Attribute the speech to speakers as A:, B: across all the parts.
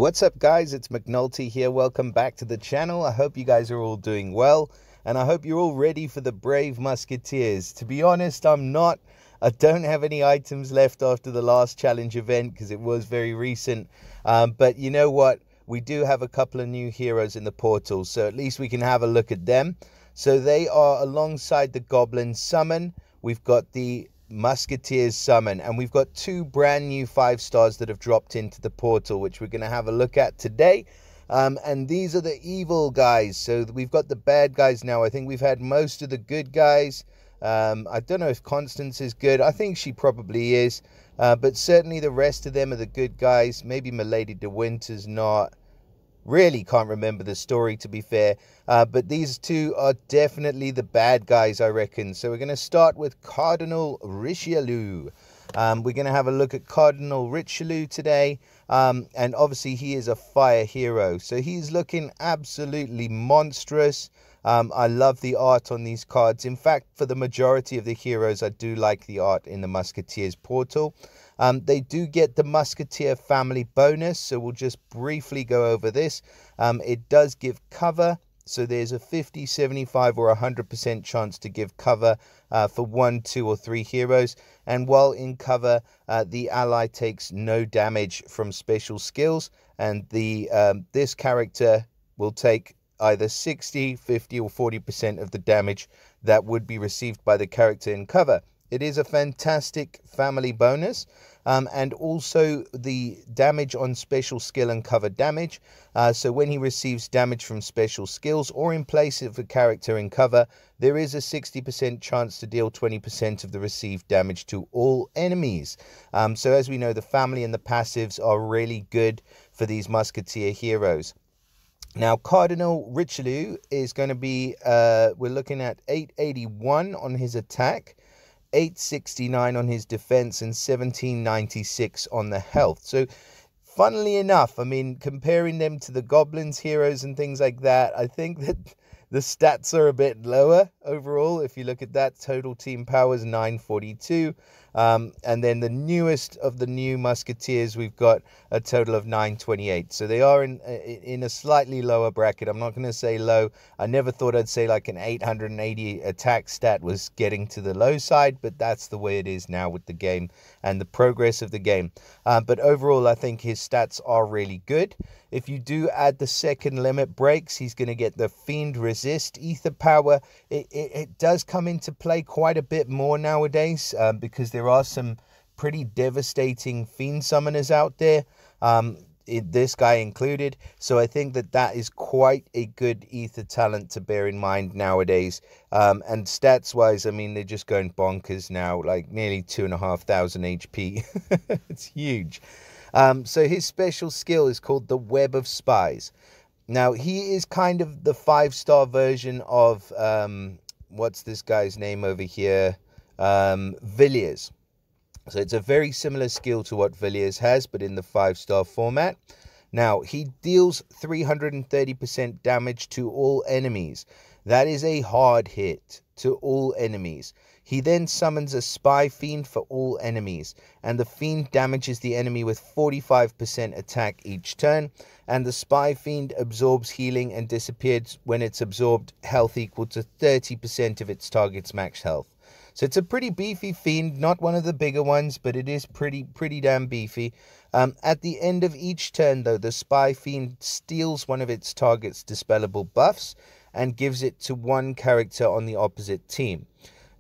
A: What's up, guys? It's McNulty here. Welcome back to the channel. I hope you guys are all doing well, and I hope you're all ready for the brave Musketeers. To be honest, I'm not. I don't have any items left after the last challenge event because it was very recent. But you know what? We do have a couple of new heroes in the portal, so at least we can have a look at them. So they are alongside the Goblin Summon. We've got the Musketeers Summon, and we've got two brand new 5-stars that have dropped into the portal, which we're going to have a look at today. And these are the evil guys. So we've got the bad guys now. I think we've had most of the good guys. I don't know if Constance is good. I think she probably is, but certainly the rest of them are the good guys. Maybe Milady de Winter's not. Really can't remember the story, to be fair, but these two are definitely the bad guys, I reckon. So we're going to start with Cardinal Richelieu. We're going to have a look at Cardinal Richelieu today, and obviously he is a fire hero, so he's looking absolutely monstrous. I love the art on these cards. In fact, for the majority of the heroes, I do like the art in the Musketeers portal. They do get the Musketeer family bonus, so we'll just briefly go over this. It does give cover, so there's a 50, 75 or 100% chance to give cover for 1, 2 or 3 heroes. And while in cover, the ally takes no damage from special skills, and this character will take either 60, 50 or 40% of the damage that would be received by the character in cover. It is a fantastic family bonus, and also the damage on special skill and cover damage. So when he receives damage from special skills or in place of a character in cover, there is a 60% chance to deal 20% of the received damage to all enemies. So as we know, the family and the passives are really good for these Musketeer heroes. Now, Cardinal Richelieu is going to be, we're looking at 881 on his attack, 869 on his defense, and 1796 on the health. So, funnily enough, I mean, comparing them to the Goblins heroes and things like that, I think that the stats are a bit lower overall. If you look at that, total team power is 942. And then the newest of the new Musketeers, we've got a total of 928. So they are in a slightly lower bracket. I'm not going to say low. I never thought I'd say like an 880 attack stat was getting to the low side, but that's the way it is now with the game and the progress of the game. But overall, I think his stats are really good. If you do add the second limit breaks, he's going to get the Fiend Resist Ether Power. It does come into play quite a bit more nowadays, because there are some pretty devastating Fiend Summoners out there, this guy included. So I think that is quite a good Ether talent to bear in mind nowadays. And stats-wise, I mean, they're just going bonkers now, like nearly 2,500 HP. It's huge. So his special skill is called the Web of Spies. Now, he is kind of the 5-star version of, what's this guy's name over here? Villiers. So it's a very similar skill to what Villiers has, but in the 5-star format. Now, he deals 330% damage to all enemies. That is a hard hit to all enemies. He then summons a Spy Fiend for all enemies, and the Fiend damages the enemy with 45% attack each turn, and the Spy Fiend absorbs healing and disappears when it's absorbed health equal to 30% of its target's max health. So it's a pretty beefy Fiend, not one of the bigger ones, but it is pretty damn beefy. At the end of each turn, though, the Spy Fiend steals one of its target's dispellable buffs and gives it to one character on the opposite team.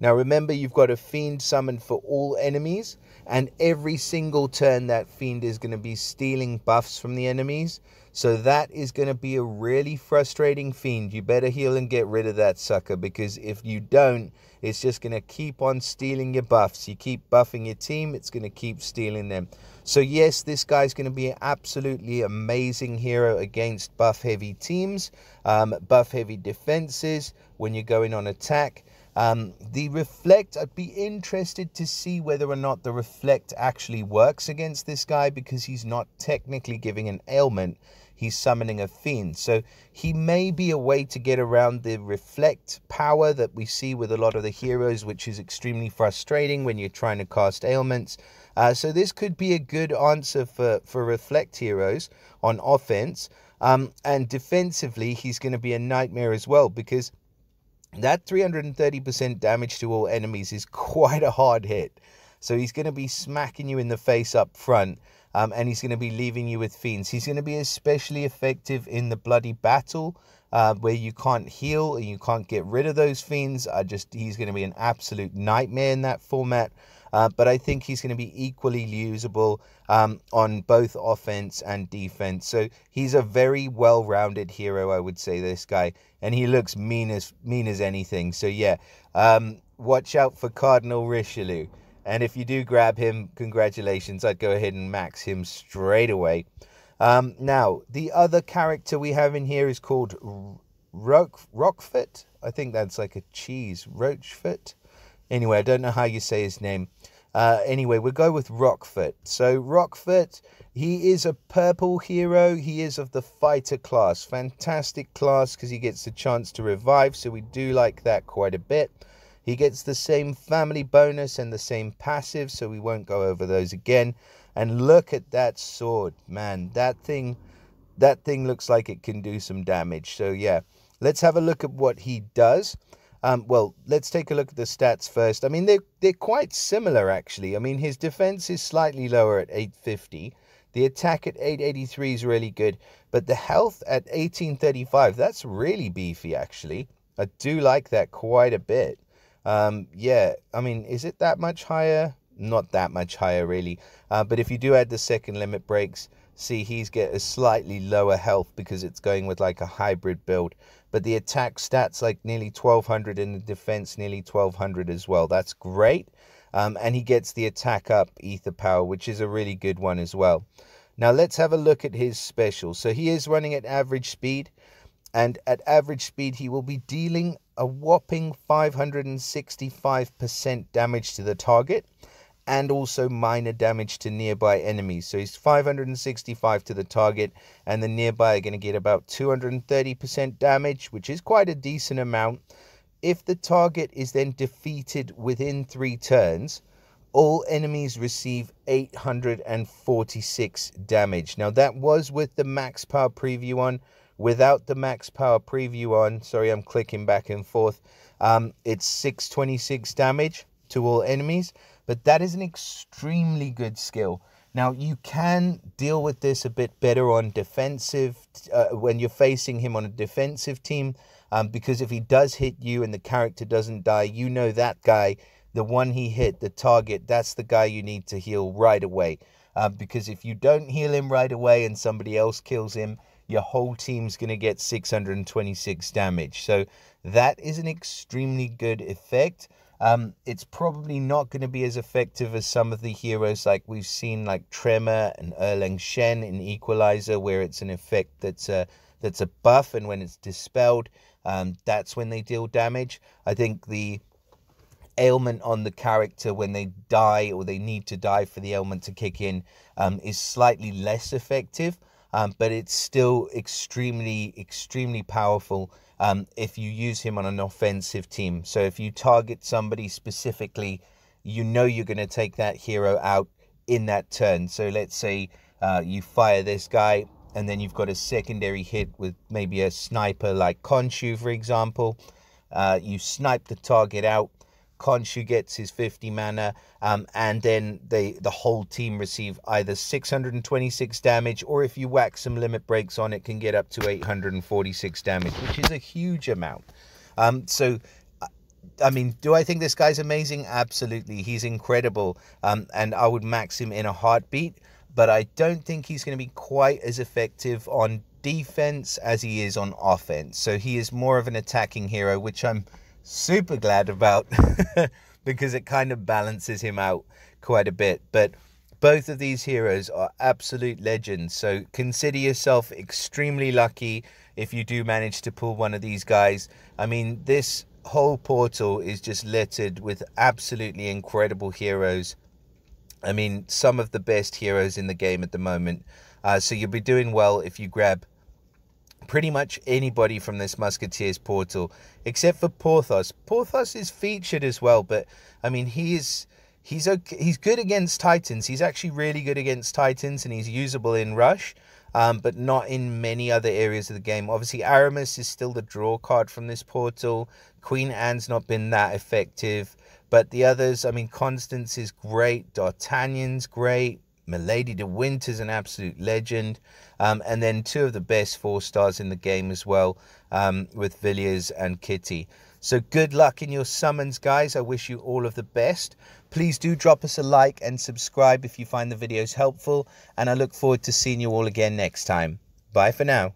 A: Now remember, you've got a Fiend summoned for all enemies, and every single turn that Fiend is going to be stealing buffs from the enemies. So that is going to be a really frustrating Fiend. You better heal and get rid of that sucker, because if you don't, it's just going to keep on stealing your buffs. You keep buffing your team, it's going to keep stealing them. So yes, this guy's going to be an absolutely amazing hero against buff-heavy teams, buff-heavy defenses when you're going on attack. The Reflect, I'd be interested to see whether or not the Reflect actually works against this guy, because he's not technically giving an ailment. he's summoning a fiend. So he may be a way to get around the reflect power that we see with a lot of the heroes, which is extremely frustrating when you're trying to cast ailments. So this could be a good answer for reflect heroes on offense. And defensively, he's going to be a nightmare as well, because that 330% damage to all enemies is quite a hard hit. So he's going to be smacking you in the face up front, and he's going to be leaving you with fiends. He's going to be especially effective in the bloody battle, where you can't heal and you can't get rid of those fiends. He's going to be an absolute nightmare in that format. But I think he's going to be equally usable on both offense and defense. So he's a very well-rounded hero, I would say, this guy. And he looks mean as anything. So yeah, watch out for Cardinal Richelieu. And if you do grab him, congratulations. I'd go ahead and max him straight away. Now, the other character we have in here is called Rochefort. I think that's like a cheese. Rochefort. Anyway, I don't know how you say his name. Anyway, we'll go with Rochefort. So Rochefort, he is a purple hero. He is of the fighter class. Fantastic class because he gets the chance to revive. So we do like that quite a bit. He gets the same family bonus and the same passive. So we won't go over those again. And look at that sword, man. That thing looks like it can do some damage. So yeah, let's have a look at what he does. Well, let's take a look at the stats first. I mean, they're quite similar, actually. I mean, his defense is slightly lower at 850. The attack at 883 is really good. But the health at 1835, that's really beefy, actually. I do like that quite a bit. Yeah, I mean, is it that much higher? Not that much higher, really. But if you do add the second limit breaks, see, he's get a slightly lower health because it's going with like a hybrid build. But the attack stats like nearly 1200 and the defense nearly 1200 as well. That's great. And he gets the attack up ether power, which is a really good one as well. Now let's have a look at his special. So he is running at average speed. And at average speed, he will be dealing a whopping 565% damage to the target. And also minor damage to nearby enemies. So he's 565 to the target, and the nearby are going to get about 230% damage, which is quite a decent amount. If the target is then defeated within 3 turns, all enemies receive 846 damage. Now that was with the max power preview on. Without the max power preview on, sorry, I'm clicking back and forth, it's 626 damage to all enemies. But that is an extremely good skill. Now, you can deal with this a bit better on defensive, when you're facing him on a defensive team, because if he does hit you and the character doesn't die, you know that guy, the one he hit, the target, that's the guy you need to heal right away. Because if you don't heal him right away and somebody else kills him, your whole team's going to get 626 damage. So that is an extremely good effect. It's probably not going to be as effective as some of the heroes like we've seen, like Tremor and Erlang Shen in Equalizer, where it's an effect that's a buff, and when it's dispelled, that's when they deal damage. I think the ailment on the character when they die or they need to die for the ailment to kick in is slightly less effective, but it's still extremely powerful if you use him on an offensive team. So if you target somebody specifically, you know you're going to take that hero out in that turn. So let's say you fire this guy and then you've got a secondary hit with maybe a sniper like Khonshu, for example. You snipe the target out. Khonshu gets his 50 mana, and then the whole team receive either 626 damage, or if you whack some limit breaks on it, can get up to 846 damage, which is a huge amount. So, I mean, do I think this guy's amazing? Absolutely. He's incredible, and I would max him in a heartbeat, but I don't think he's going to be quite as effective on defense as he is on offense. So he is more of an attacking hero, which I'm super glad about because it kind of balances him out quite a bit. But both of these heroes are absolute legends, so consider yourself extremely lucky if you do manage to pull one of these guys. I mean, this whole portal is just littered with absolutely incredible heroes. I mean, some of the best heroes in the game at the moment. So you'll be doing well if you grab pretty much anybody from this Musketeers portal, except for Porthos. Porthos is featured as well, but I mean, he's okay. He's good against Titans. He's actually really good against Titans, and he's usable in Rush, but not in many other areas of the game. Obviously, Aramis is still the draw card from this portal. Queen Anne's not been that effective, but the others, I mean, Constance is great. D'Artagnan's great. Milady de Winter's an absolute legend. And then two of the best 4-stars in the game as well, with Villiers and Kitty. So good luck in your summons, guys. I wish you all of the best. Please do drop us a like and subscribe if you find the videos helpful. And I look forward to seeing you all again next time. Bye for now.